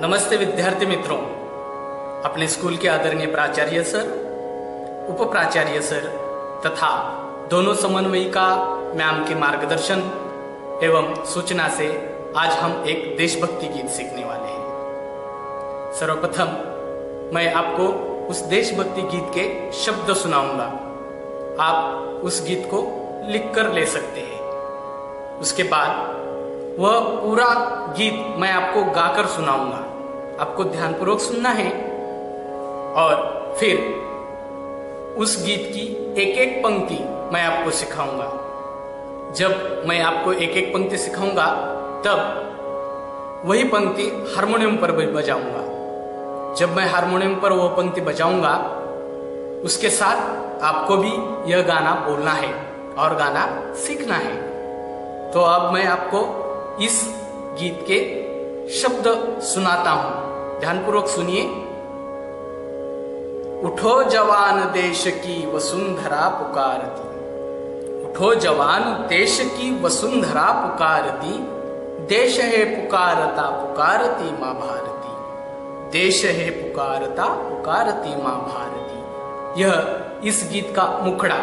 नमस्ते विद्यार्थी मित्रों, अपने स्कूल के आदरणीय प्राचार्य सर, उप प्राचार्य सर तथा दोनों समन्वयिका मैम के मार्गदर्शन एवं सूचना से आज हम एक देशभक्ति गीत सीखने वाले हैं। सर्वप्रथम मैं आपको उस देशभक्ति गीत के शब्द सुनाऊंगा। आप उस गीत को लिख कर ले सकते हैं। उसके बाद वह पूरा गीत मैं आपको गाकर सुनाऊंगा। आपको ध्यानपूर्वक सुनना है और फिर उस गीत की एक एक पंक्ति मैं आपको सिखाऊंगा। जब मैं आपको एक एक पंक्ति सिखाऊंगा तब वही पंक्ति हारमोनियम पर भी बजाऊंगा। जब मैं हारमोनियम पर वो पंक्ति बजाऊंगा उसके साथ आपको भी यह गाना बोलना है और गाना सीखना है। तो अब मैं आपको इस गीत के शब्द सुनाता हूं, ध्यानपूर्वक सुनिए। उठो जवान देश की वसुंधरा पुकारती, उठो जवान देश की वसुंधरा पुकारती, देश है पुकारता पुकारती माँ भारती, देश है पुकारता पुकारती माँ भारती। यह इस गीत का मुखड़ा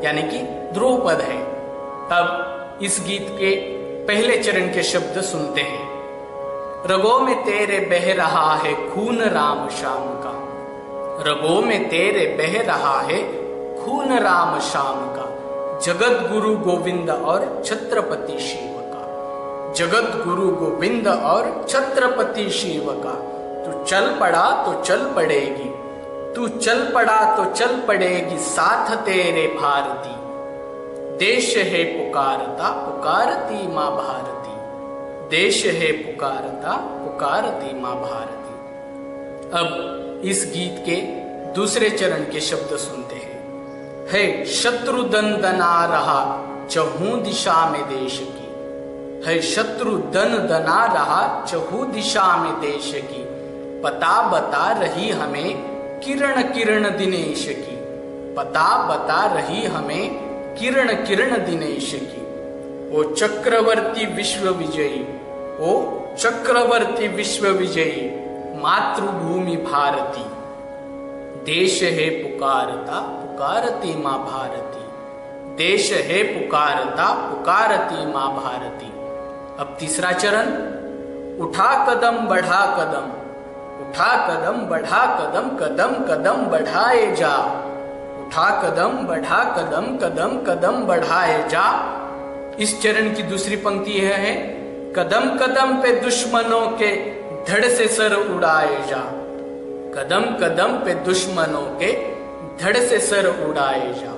यानी कि ध्रुवपद है। अब इस गीत के पहले चरण के शब्द सुनते हैं। रगों में तेरे बह रहा है खून राम श्याम का, रगों में तेरे बह रहा है खून राम श्याम का, जगत गुरु गोविंद और छत्रपति शिव का, जगत गुरु गोविंद और छत्रपति शिव का। तू चल पड़ा तो चल पड़ेगी, तू चल पड़ा तो चल पड़ेगी साथ तेरे भारती, देश है पुकारता पुकारती माँ भारती, देश है पुकारता पुकारती माँ भारती। अब इस गीत के दूसरे चरण के शब्द सुनते हैं। है शत्रु दन दना रहा चहू दिशा में देश की, है शत्रु दन दना रहा चहू दिशा में देश की, पता बता रही हमें किरण किरण दिनेश की, पता बता रही हमें किरण किरण दिनेश की। ओ चक्रवर्ती विश्व विजयी, ओ चक्रवर्ती विश्व विजयी मातृभूमि भारती, देश है पुकारता पुकारती माँ भारती, देश है पुकारता पुकारती माँ भारती। अब तीसरा चरण। उठा कदम बढ़ा कदम, उठा कदम बढ़ा कदम, कदम कदम बढ़ाए जा, उठा कदम बढ़ा कदम, कदम कदम बढ़ाए जा। इस चरण की दूसरी पंक्ति यह है। कदम कदम पे दुश्मनों के धड़ से सर उड़ाए जा, कदम कदम पे दुश्मनों के धड़ से सर उड़ाए जा।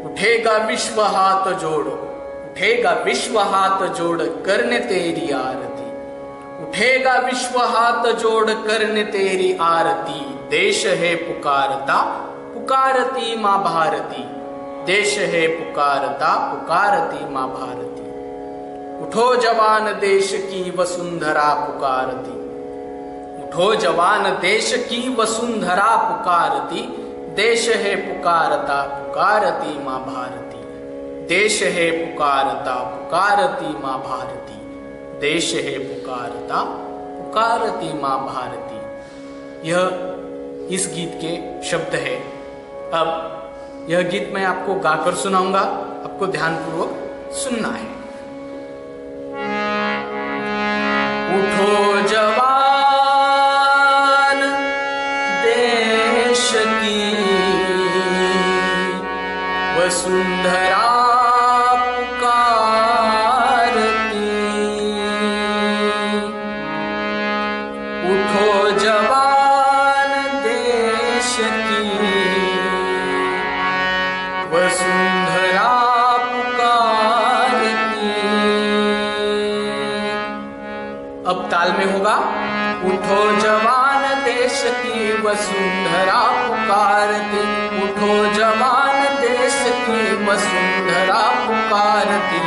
उठेगा विश्व हाथ जोड़, उठेगा विश्व हाथ जोड़ करने तेरी आरती, उठेगा विश्व हाथ जोड़ करने तेरी आरती, देश है पुकारता पुकारती माँ भारती, देश है पुकारता पुकारती माँ भारती। उठो जवान देश की वसुंधरा पुकारती, उठो जवान देश की वसुंधरा पुकारती, देश है पुकारता पुकारती माँ भारती, देश है पुकारता पुकारती माँ भारती, देश है पुकारता पुकारती माँ भारती। यह इस गीत के शब्द है। अब यह गीत मैं आपको गाकर सुनाऊंगा, आपको ध्यानपूर्वक सुनना है। उठो जवान देश की वसुंधरा पुकारती, उठो जवान देश की वसुंधरा पुकारती। अब ताल में होगा। उठो जवान देश की वसुंधरा पुकारती, उठो जवान देश की वसुंधरा पुकारती,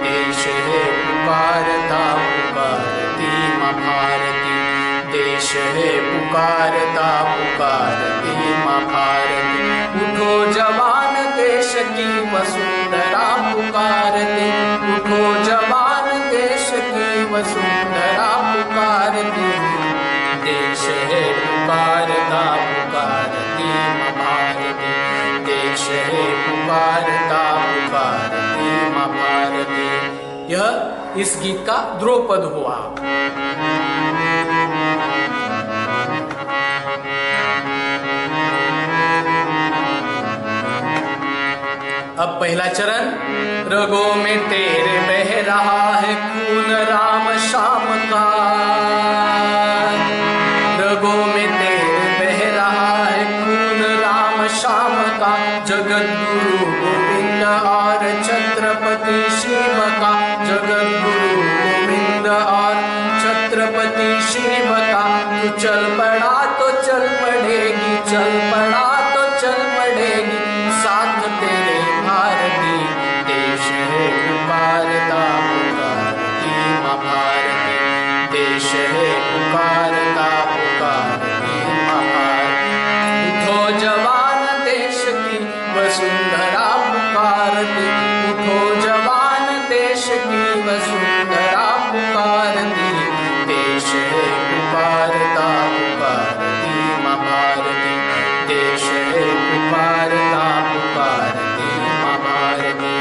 देश है पुकारता पुकारती माँ भारती, देश है पुकारता पुकारती माँ भारती। उठो जवान देश की वसुंधरा पुकारती, उठो जवान देश की वसुंधरा पुकारती, देश है पुकारता पुकारती माँ भारती, देश है पुकारता पुकारती माँ भारती। यह इस गीत का ध्रुवपद हुआ। अब पहला चरण, रगों में तेरे बह रहा है खून राम श्याम का, रगों में तेरे बह रहा है खून राम श्याम का, जगत गुरु गोविंद और छत्रपति शिव का, जगत गुरु गोविंद और छत्रपति शिव का। तू चल पड़ा तो चल पड़ेगी, चल पड़ा तो चल पड़ेगी, साथ तेरे भारती, देश है पुकारता पुकारती माँ भारती, देश है पुकारता पुकारती माँ भारती। उठो जवान देश की वसुंधरा पुकारती, उठो जवान देश की वसुंधरा पुकारती, देश है पुकारता पुकारती माँ भारती, देश है पुकारता पुकारती माँ भारती।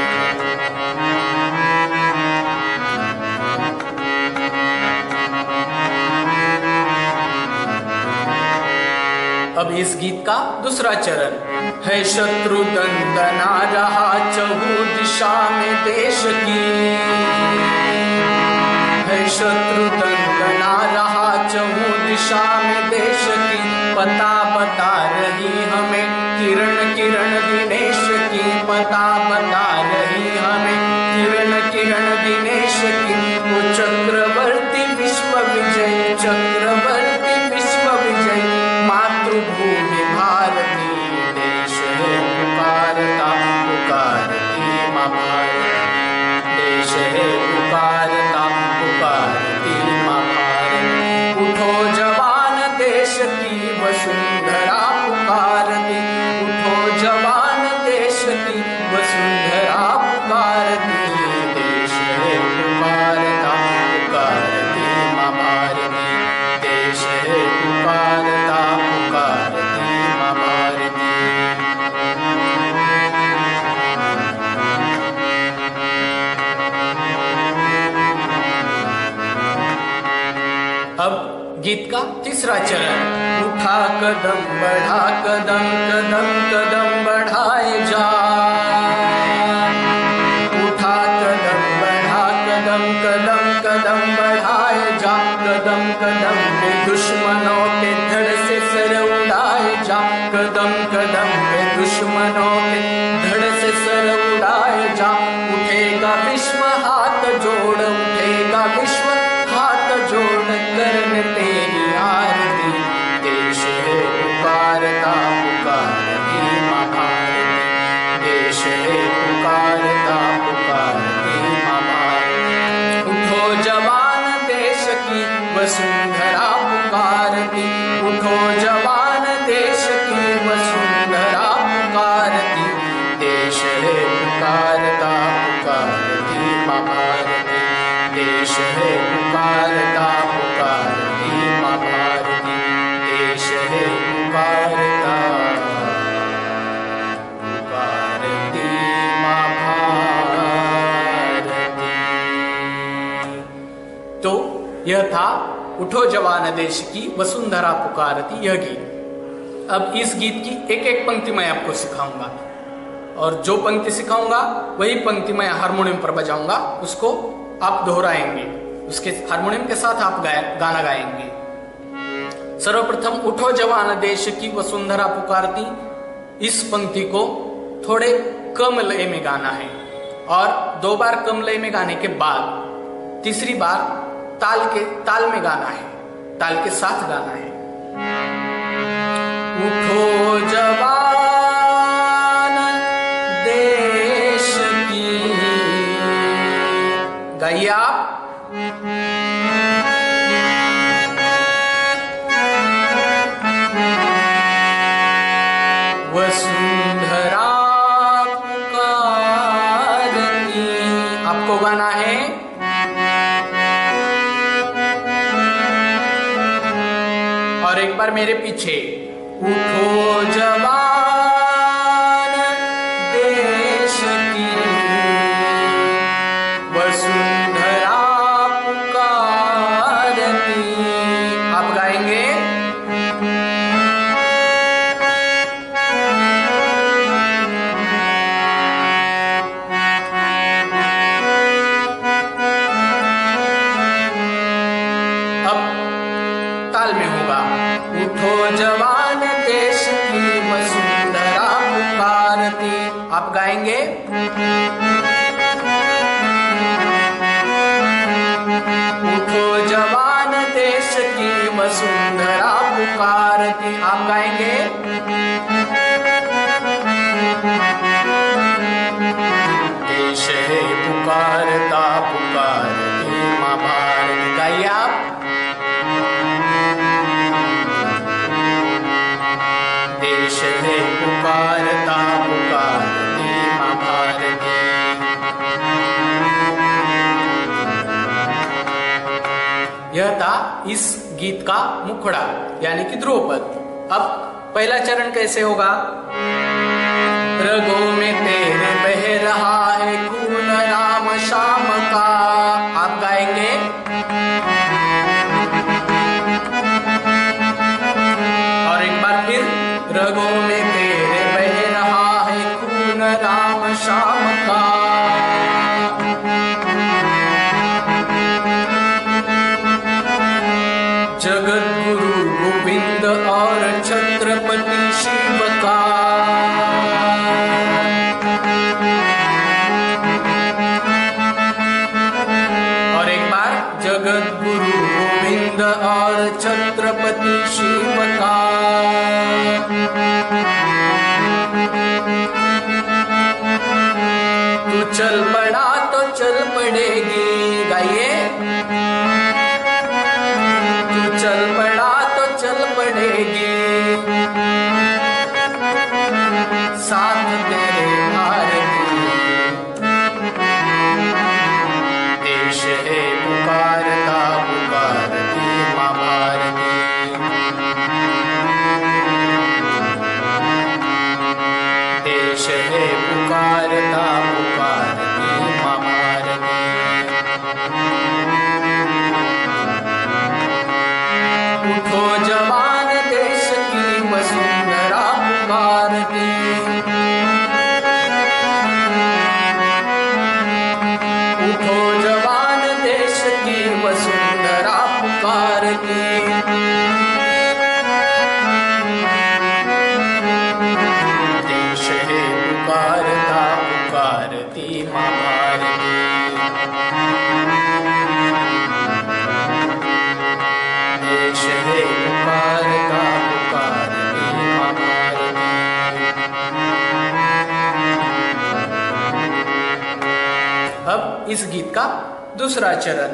अब इस गीत का दूसरा चरण है, शत्रु दंदना रहा चहु दिशा में देश की, है शत्रु दंदना रहा चहु दिशा में देश की, पता बता रही हमें किरण किरण दिनेश की, पता बता रही हमें किरण किरण दिनेश की। वो चक्रवर्ती विश्व विजय, चक्रवर्ती विश्व विजय, मातृभूमि भारती, देश है पुकारता पुकारती माँ भारती, देश है पुकारता पुकारती माँ भारती। उठो जवान देश की वसुंधरा पुकारती, उठो जवान देश की वसुंधरा पुकारती, देश है पुकारता पुकारती माँ भारती, देश है पुकारता पुकारती माँ भारती। अब गीत का तीसरा चरण, उठा कदम बढ़ा कदम कदम कदम बढ़ाए जा, उठा कदम बढ़ा कदम कदम कदम बढ़ाए जा, कदम कदम पे दुश्मनों के धड़ से सर उड़ाए जा, कदम कदम पे दुश्मनों के धड़ से सर उड़ाए जा। उठेगा विश्व हाथ जोड़, उठेगा विश्व हाथ जोड़, करन तेरी आरती, देश है पुकारता पुकारती माँ भारती, देश है पुकारता पुकारती माँ भारती। उठो जवान देश की वसुंधरा पुकारती, उठो जवान देश की वसुंधरा पुकारती, देश है पुकारता पुकारती माँ भारती, देश है पुकारता पुकारती माँ भारती, देश है पुकारता पुकारती माँ भारती। तो यह था उठो जवान देश की वसुंधरा पुकारती यह गीत। अब इस गीत की एक एक पंक्ति मैं आपको सिखाऊंगा, और जो पंक्ति सिखाऊंगा वही पंक्ति मैं हारमोनियम पर बजाऊंगा, उसको आप दोहराएंगे, उसके हारमोनियम के साथ आप गाना गाएंगे। सर्वप्रथम उठो जवान देश की वसुंधरा पुकारती, इस पंक्ति को थोड़े कम लय में गाना है, और 2 बार कम लय में गाने के बाद तीसरी बार ताल में गाना है, ताल के साथ गाना है। उठो जवान देश की, गाइए आप। वसुंधरा पुकारती, आपको गाना है। बार मेरे पीछे। उठो जवान देश की वसुंधरा पुकारती। आप गाएंगे। अब ताल में होगा। उठो जवान देश की वसुंधरा पुकारती। आप गाएंगे। उठो जवान देश की वसुंधरा पुकारती। आप गाएंगे। देश है पुकारता पुकारती माँ भारत। गाइए आप। देश है पुकारता पुकारती माँ भारती। यह था इस गीत का मुखड़ा यानी कि ध्रुवपद। अब पहला चरण कैसे होगा। रगों में तेरे बह रहा है खून राम श्याम का। आप गाएंगे। और एक बार फिर। रगों में तेरे बह रहा है खून राम श्याम का। जगत गुरु गोविंद और छत्रपति शिव का। और एक बार। जगत गुरु गोविंद और छत्रपति शिव का। तू चल पड़ा तो चल पड़ेगी। गाइए। तू चल पड़ा तो चल पड़ेगी। साथ तेरे भारती। देश है पुकारता पुकारती माँ भारती। देश है पुकारता पुकारती माँ भारती। उठो जवान देश की वसुंधरा पुकारती। उठो जवान देश की वसुंधरा पुकारती। देश है पुकारता पुकारती माँ भारती। देश है पुकारता पुकारती माँ भारती। अब इस गीत का दूसरा चरण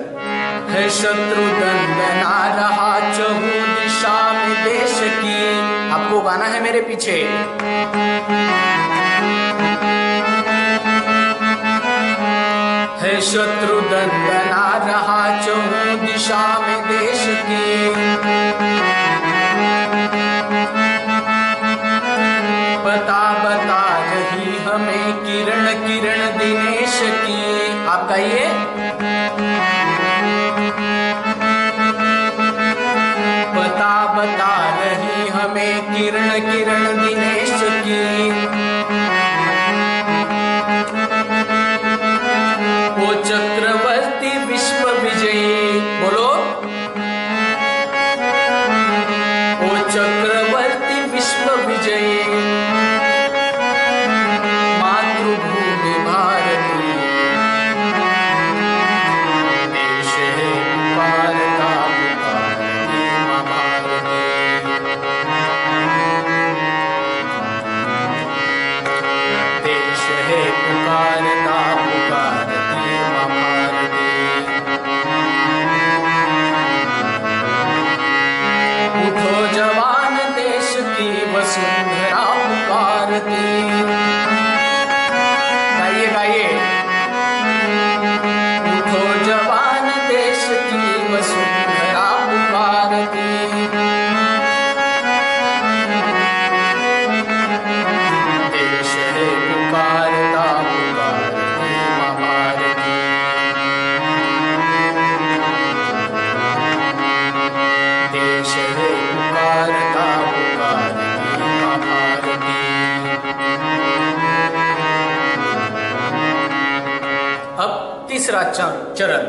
है। शत्रु दंडना रहा चहु दिशा में देश की। आपको गाना है मेरे पीछे। है शत्रु दंडना रहा चहु दिशा में देश की। बता बता रही हमें किरण किरण दिनेश की। आप कहिए। बता बता रही हमें किरण किरण दिनेश की। वो चक्रवर्ती विश्व विजयी। बोलो। वो चक्रवर्ती विश्व विजयी मातृभूमि भारती। देश है पुकारता पुकारती माँ भारती। देश है पुकारता पुकारती माँ भारती। उठो जवान देश की वसुंधरा पुकारती। गाइए गाइए। उठो जवान देश की वसुंधरा पुकारती। तीसरा चरण,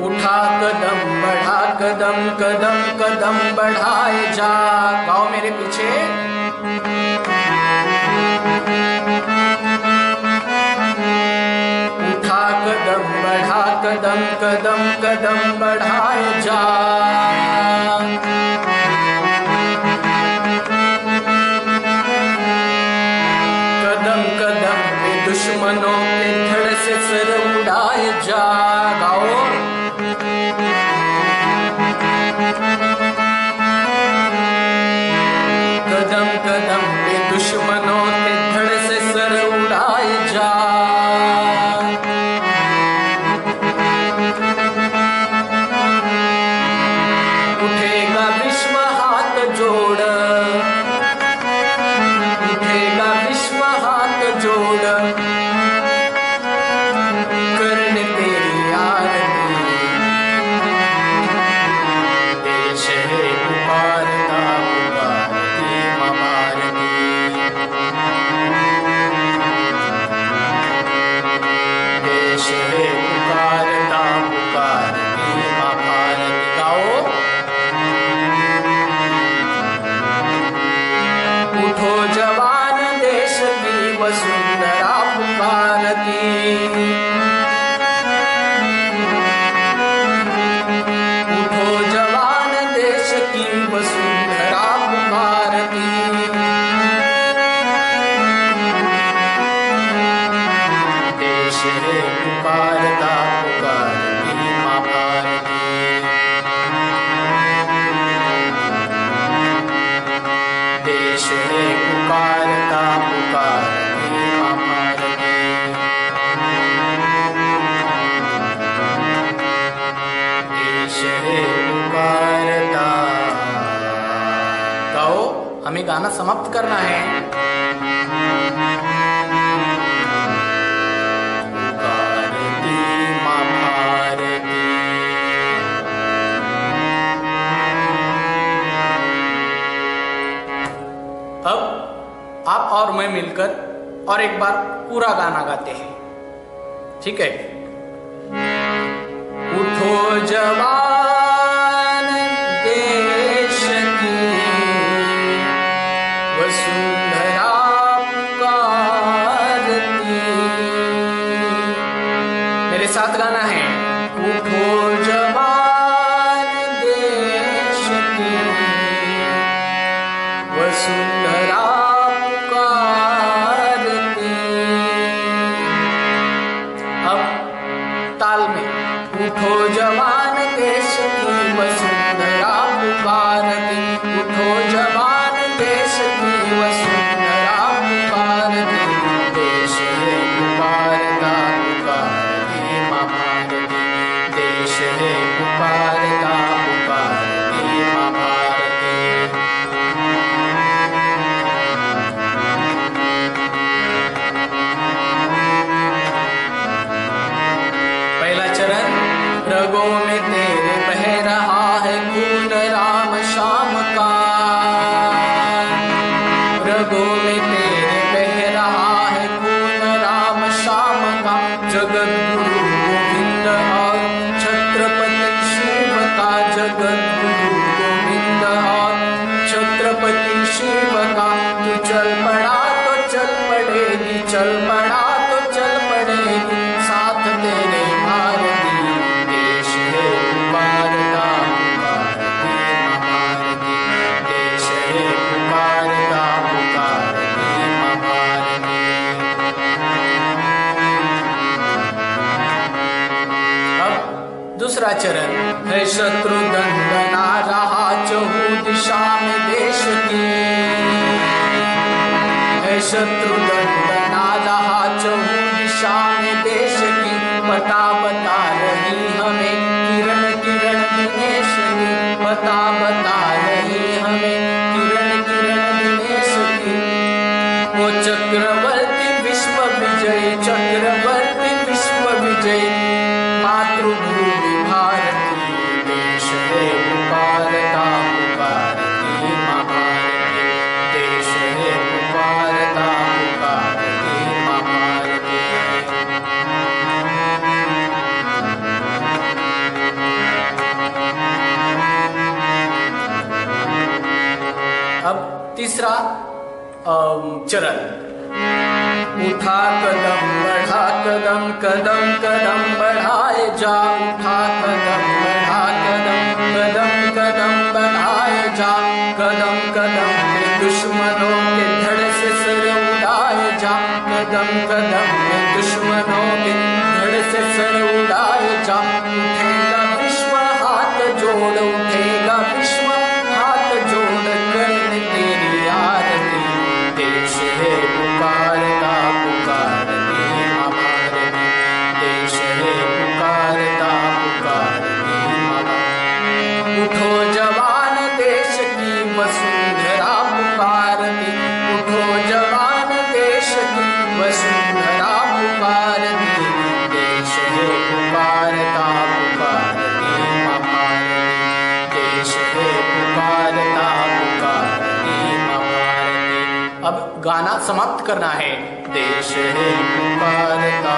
उठा कदम बढ़ा कदम कदम कदम बढ़ाए जा। गाओ मेरे पीछे। उठा कदम बढ़ा कदम कदम कदम बढ़ाए जा। कदम कदम पे दुश्मनों के धड़ से सर उड़ाए जा। गाओ। कदम कदम पे दुश्मनों के धड़ से सर उड़ाए जा। उठेगा विश्व हाथ जोड़, उठेगा विश्व हाथ जोड़, करने तेरी आरती। देश है पुकारता पुकारती माँ भारती। देश है पुकारता पुकारती माँ भारती। गाओ। उठो जवान देश की वसुंधरा पुकारती। उठो जवान देश की वसुंधरा पुकारती। देश है पुकारता पुकारती माँ भारती। देश है पुकारता पुकारती माँ भारती। देश है पुकारता। गाओ। हमें गाना समाप्त करना है। पुकारती माँ भारती। अब आप और मैं मिलकर और एक बार पूरा गाना गाते हैं। ठीक है। उठो जवान देश की वसुंधरा पुकारती। मेरे साथ गाना है। उठो जवान देश की वसुंधरा पुकारती। अब ताल में। उठो जवान देश की वसुंधरा पुकारती। उठो जवान देश की वसुंधरा पुकारती। देश है पुकारता पुकारती माँ भारती। देश है पुकारता पुकारती माँ भारती। पहला चरण, रगों में तेरे बह रहा है खून राम श्याम का। रगों में तेरे बह रहा है खून राम श्याम का। जगत गुरु गोविंद और छत्रपति शिव का। जगत गुरु गोविंद और छत्रपति शिव का। तू चल पड़ा तो चल पड़ेगी, चल पड़ा तो चल पड़ेगी, साथ तेरे भारती। देश है पुकारता पुकारती माँ भारती। देश है पुकारता पुकारती माँ भारती। अब दूसरा चरण है। शत्रु दंडना रहा चहु दिशा में देश की। है शत्रु दंडना रहा चहु दिशा में देश की। बता बता रही हमें किरण किरण दिनेश की। बता बता रही हमें किरण किरण दिनेश की। वो चक्रवर्ती विश्व विजयी, चक्रवर्ती विश्व विजयी मातृभूमि भारती। देश है पुकारता पुकारती माँ भारती। देश है पुकारता पुकारती माँ भारती। चरण। उठा कदम बढ़ा कदम, कदम कदम बढ़ाए जा, उठा कदम बढ़ा कदम, कदम कदम बढ़ाए जा, कदम कदम में दुश्मनों के धड़ से सर उड़ाए जा, कदम कदम में दुश्मनों के धड़ से सर उड़ाए जा। उठेगा विश्व हाथ जोड़, उठेगा विश्व हाथ जोड़, करने तेरी आरती। देश है पुकारता पुकारती माँ भारती, देश है पुकारता पुकारती माँ भारती। उठो जवान देश की वसुंधरा पुकारती, उठो जवान देश की वसुंधरा पुकारती, देश है पुकारता पुकारती माँ भारती, देश है पुकारता पुकारती माँ भारती। अब गाना समाप्त करना है। देश है पुकारता